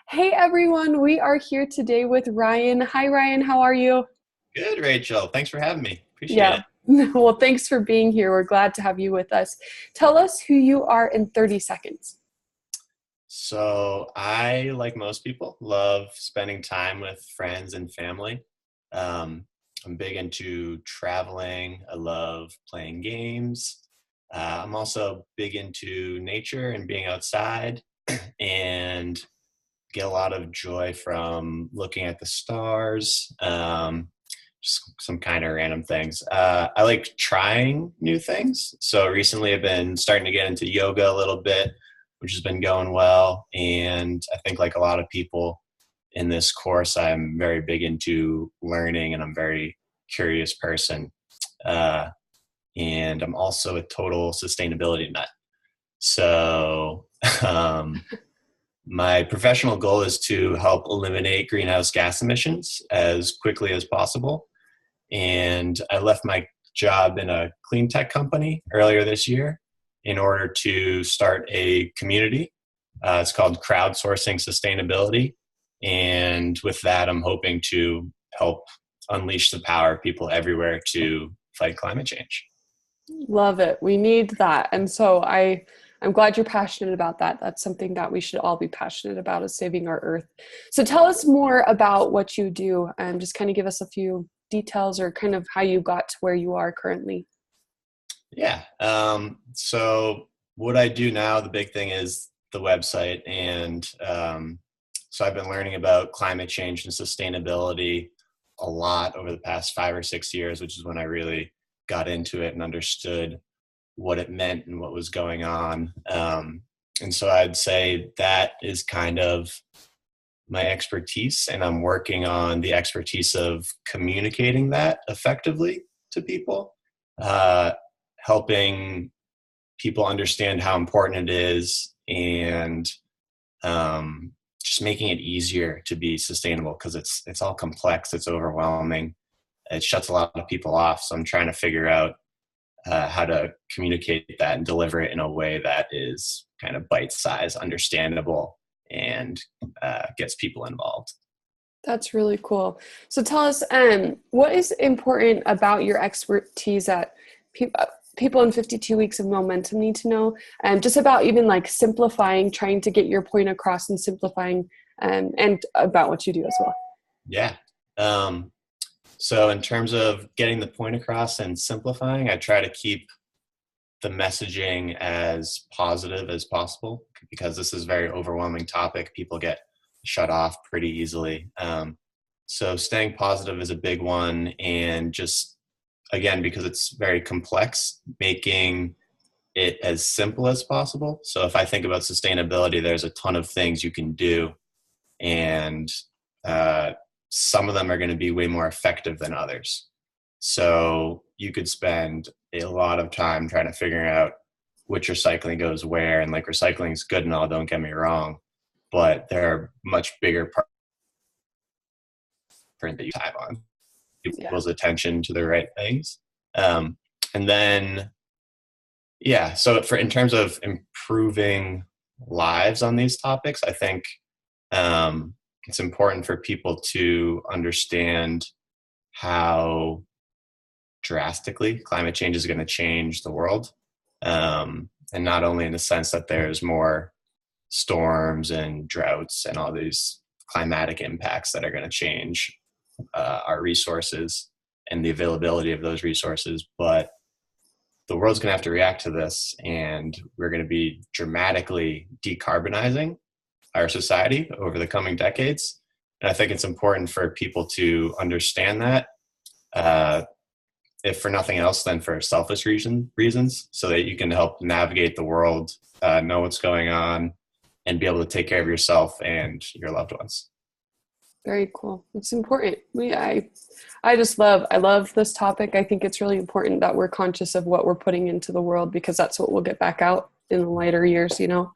Hey everyone, we are here today with Ryan. Hi Ryan, how are you? Good, Rachel. Thanks for having me. Appreciate Yeah. it. Well, thanks for being here. We're glad to have you with us. Tell us who you are in 30 seconds. So, I, like most people, love spending time with friends and family. Um, I'm big into traveling. I love playing games. I'm also big into nature and being outside and get a lot of joy from looking at the stars. Just some kind of random things. I like trying new things. So recently I've been starting to get into yoga a little bit, which has been going well. And I think, like a lot of people in this course, I'm very big into learning and I'm a very curious person. Uh, and I'm also a total sustainability nut. So, um, my professional goal is to help eliminate greenhouse gas emissions as quickly as possible. And I left my job in a clean tech company earlier this year in order to start a community. It's called Crowdsourcing Sustainability. And with that, I'm hoping to help unleash the power of people everywhere to fight climate change. Love it. We need that. I'm glad you're passionate about that. That's something that we should all be passionate about is saving our earth. So tell us more about what you do and just kind of give us a few details or kind of how you got to where you are currently. Yeah. So what I do now, the big thing is the website. And so I've been learning about climate change and sustainability a lot over the past 5 or 6 years, which is when I really got into it and understood what it meant and what was going on. And so I'd say that is kind of my expertise. And I'm working on the expertise of communicating that effectively to people. Uh, Helping people understand how important it is and just making it easier to be sustainable because it's all complex, it's overwhelming, it shuts a lot of people off. So I'm trying to figure out how to communicate that and deliver it in a way that is kind of bite-sized, understandable, and gets people involved. That's really cool. So tell us, what is important about your expertise that people in 52 weeks of momentum need to know? Just about even like simplifying, trying to get your point across and simplifying, and about what you do as well. Yeah. Um, so in terms of getting the point across and simplifying, I try to keep the messaging as positive as possible because this is a very overwhelming topic. People get shut off pretty easily. So staying positive is a big one, and just again because it's very complex, making it as simple as possible. So if I think about sustainability, there's a ton of things you can do, and uh, some of them are going to be way more effective than others. So you could spend a lot of time trying to figure out which recycling goes where. And like recycling is good and all, don't get me wrong, but there are much bigger parts that you time on Yeah. people's attention to the right things. Um, and then, yeah, so for in terms of improving lives on these topics, I think it's important for people to understand how drastically climate change is going to change the world. And not only in the sense that there's more storms and droughts and all these climatic impacts that are going to change our resources and the availability of those resources, but the world's going to have to react to this, and we're going to be dramatically decarbonizing our society over the coming decades. And I think it's important for people to understand that, uh, if for nothing else, then for selfish reasons, so that you can help navigate the world, know what's going on, and be able to take care of yourself and your loved ones. Very cool. It's important. I love this topic. I think it's really important that we're conscious of what we're putting into the world because that's what we'll get back out in the later years, you know.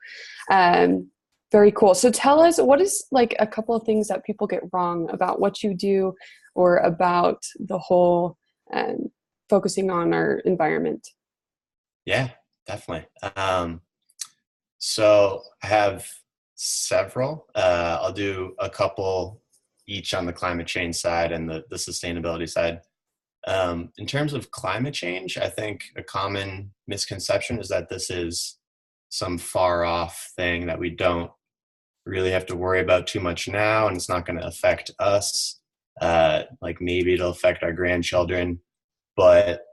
Um, Very cool. So tell us, what is like a couple of things that people get wrong about what you do or about the whole um, focusing on our environment? Yeah, definitely. So I have several. I'll do a couple each on the climate change side and the sustainability side. In terms of climate change, I think a common misconception is that this is some far off thing that we don't really have to worry about too much now, and it's not going to affect us. Like maybe it'll affect our grandchildren, but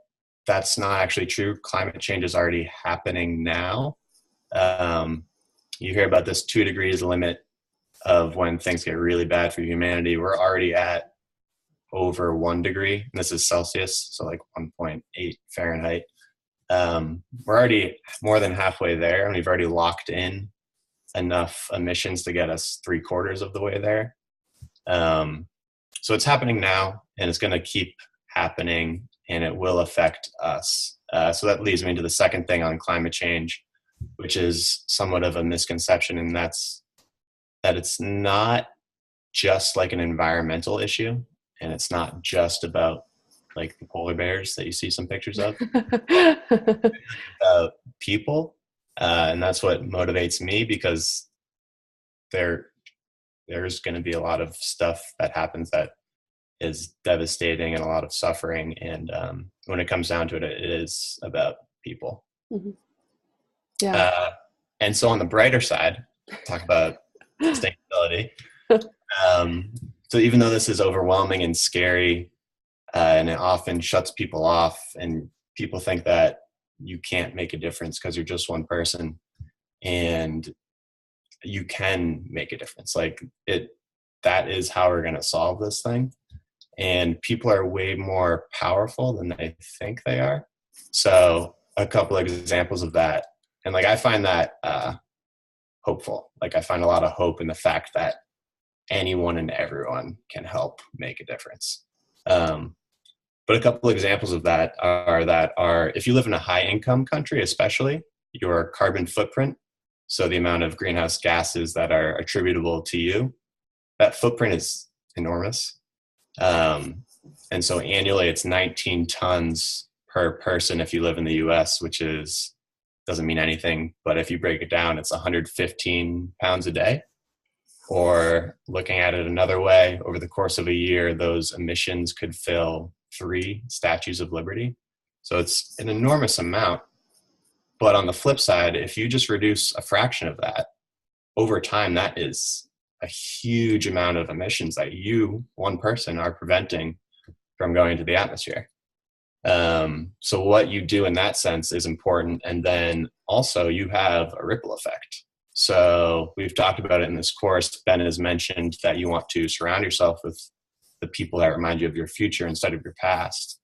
that's not actually true. Climate change is already happening now. You hear about this 2 degrees limit of when things get really bad for humanity. We're already at over 1 degree. And this is Celsius, so like 1.8 Fahrenheit. We're already more than halfway there, and we've already locked in enough emissions to get us 3/4 of the way there. So it's happening now, and it's going to keep happening, and it will affect us. So that leads me to the second thing on climate change, which is somewhat of a misconception, and that's that it's not just like an environmental issue, and it's not just about like the polar bears that you see some pictures of, about people. And that's what motivates me, because there's going to be a lot of stuff that happens that is devastating and a lot of suffering. And when it comes down to it, it is about people. Mm-hmm. Yeah. And so on the brighter side, talk about sustainability. So even though this is overwhelming and scary, and it often shuts people off, and people think that you can't make a difference because you're just one person, and you can make a difference. Like that is how we're going to solve this thing. And people are way more powerful than they think they are. So a couple of examples of that. And like, I find that hopeful. Like I find a lot of hope in the fact that anyone and everyone can help make a difference. But a couple of examples of that are if you live in a high income country, especially, your carbon footprint, so the amount of greenhouse gases that are attributable to you, that footprint is enormous. And so annually it's 19 tons per person if you live in the US, which doesn't mean anything, but if you break it down, it's 115 pounds a day. Or looking at it another way, over the course of a year, those emissions could fill 3 Statues of Liberty. So it's an enormous amount. But on the flip side, if you just reduce a fraction of that, over time, that is a huge amount of emissions that you, one person, are preventing from going into the atmosphere. So what you do in that sense is important. And then also you have a ripple effect. So we've talked about it in this course. Ben has mentioned that you want to surround yourself with the people that remind you of your future instead of your past.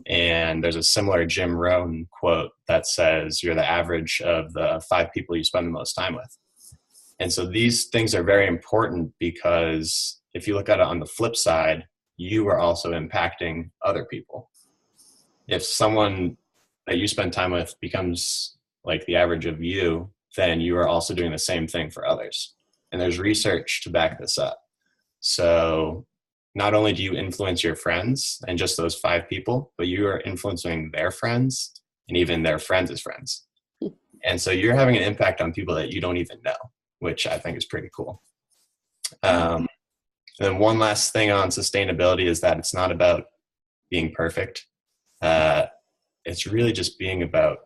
And there's a similar Jim Rohn quote that says you're the average of the 5 people you spend the most time with. And so these things are very important, because if you look at it on the flip side, you are also impacting other people. If someone that you spend time with becomes like the average of you, then you are also doing the same thing for others. And there's research to back this up. So not only do you influence your friends and just those 5 people, but you are influencing their friends and even their friends' friends. And so you're having an impact on people that you don't even know, which I think is pretty cool. And then one last thing on sustainability is that it's not about being perfect. It's really just being about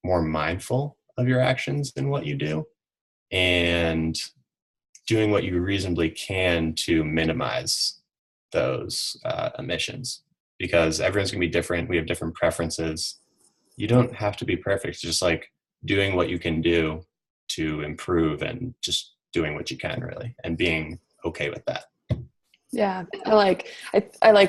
more mindful of your actions and what you do, and doing what you reasonably can to minimize those emissions, because everyone's gonna be different. We have different preferences. You don't have to be perfect. It's just like doing what you can do to improve, and just doing what you can, really, and being okay with that. Yeah, I like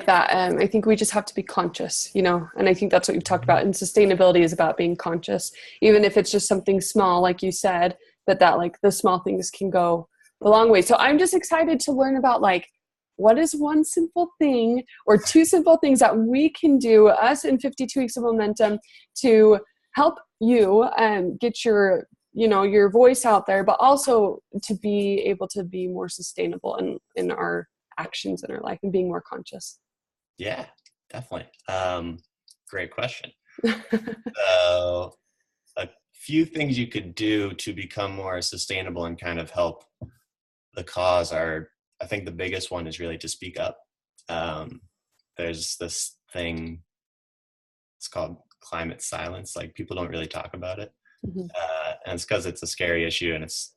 that. I think we just have to be conscious, and I think that's what you've talked about. And sustainability is about being conscious, even if it's just something small, like you said, that like the small things can go a long way. So I'm just excited to learn about like, what is one simple thing or 2 simple things that we can do, us in 52 Weeks of Momentum, to help you get your voice out there, but also to be able to be more sustainable in our actions in our life and being more conscious. Yeah, definitely. Great question. So a few things you could do to become more sustainable and kind of help the cause are, I think the biggest one is really to speak up. There's this thing, it's called climate silence. Like people don't really talk about it. Mhm. And it's because it's a scary issue and it's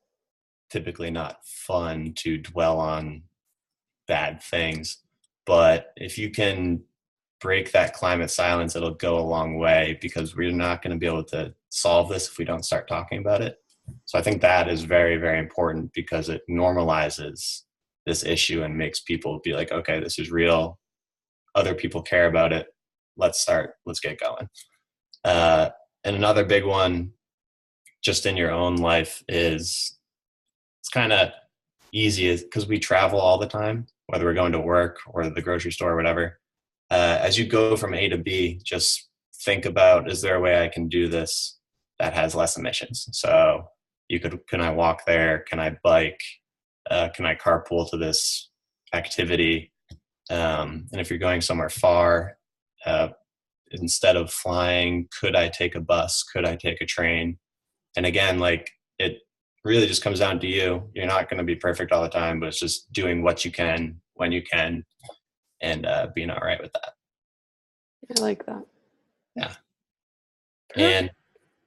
typically not fun to dwell on bad things. But if you can break that climate silence, it'll go a long way, because we're not going to be able to solve this if we don't start talking about it. So I think that is very, very important, because it normalizes this issue and makes people be like, okay, this is real. Other people care about it. Let's get going. And another big one just in your own life is, it's kind of easy because we travel all the time, whether we're going to work or the grocery store or whatever. As you go from A to B, just think about, is there a way I can do this that has less emissions? So can I walk there? Can I bike? Can I carpool to this activity? And if you're going somewhere far, instead of flying, could I take a bus? Could I take a train? And again, like, it really just comes down to you. You're not going to be perfect all the time, but it's just doing what you can when you can, and being all right with that. I like that. Yeah. Perfect. And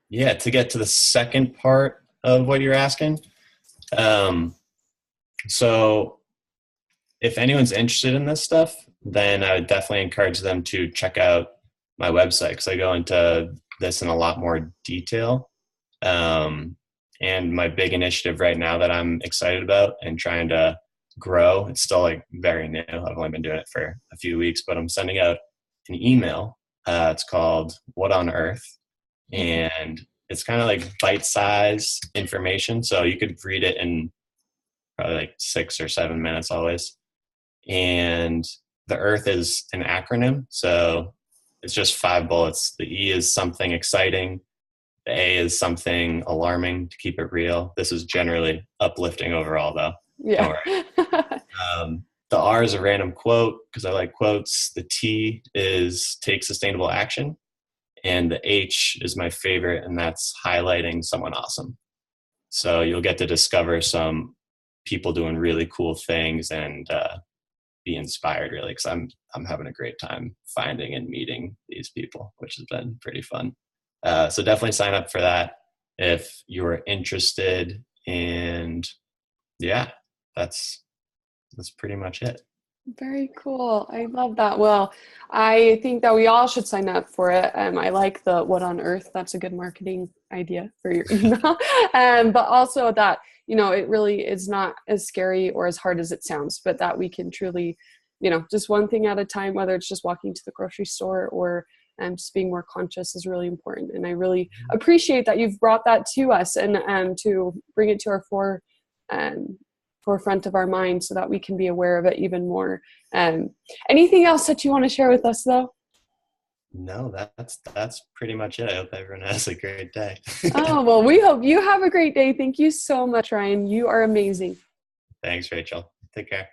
yeah, to get to the second part of what you're asking. So if anyone's interested in this stuff, then I would definitely encourage them to check out my website, because I go into this in a lot more detail. And my big initiative right now that I'm excited about and trying to grow, it's still like very new. I've only been doing it for a few weeks, but I'm sending out an email. It's called What on Earth? And it's kind of like bite-sized information. So you could read it in probably like 6 or 7 minutes always. And the Earth is an acronym. So it's just 5 bullets. The E is something exciting. The A is something alarming, to keep it real. This is generally uplifting overall, though. Yeah. The R is a random quote, because I like quotes. The T is take sustainable action. And the H is my favorite, and that's highlighting someone awesome. So you'll get to discover some people doing really cool things and be inspired, really, because I'm having a great time finding and meeting these people, which has been pretty fun. So definitely sign up for that if you're interested. And yeah, that's pretty much it. Very cool. I love that. Well, I think that we all should sign up for it. I like the What on Earth. That's a good marketing idea for your email. But also that, it really is not as scary or as hard as it sounds, but that we can truly, just one thing at a time, whether it's just walking to the grocery store or just being more conscious, is really important. And I really appreciate that you've brought that to us and to bring it to our forefront of our mind, so that we can be aware of it even more. Anything else that you want to share with us, though? No, that's pretty much it. I hope everyone has a great day. Oh, well, we hope you have a great day. Thank you so much, Ryan. You are amazing. Thanks, Rachel. Take care.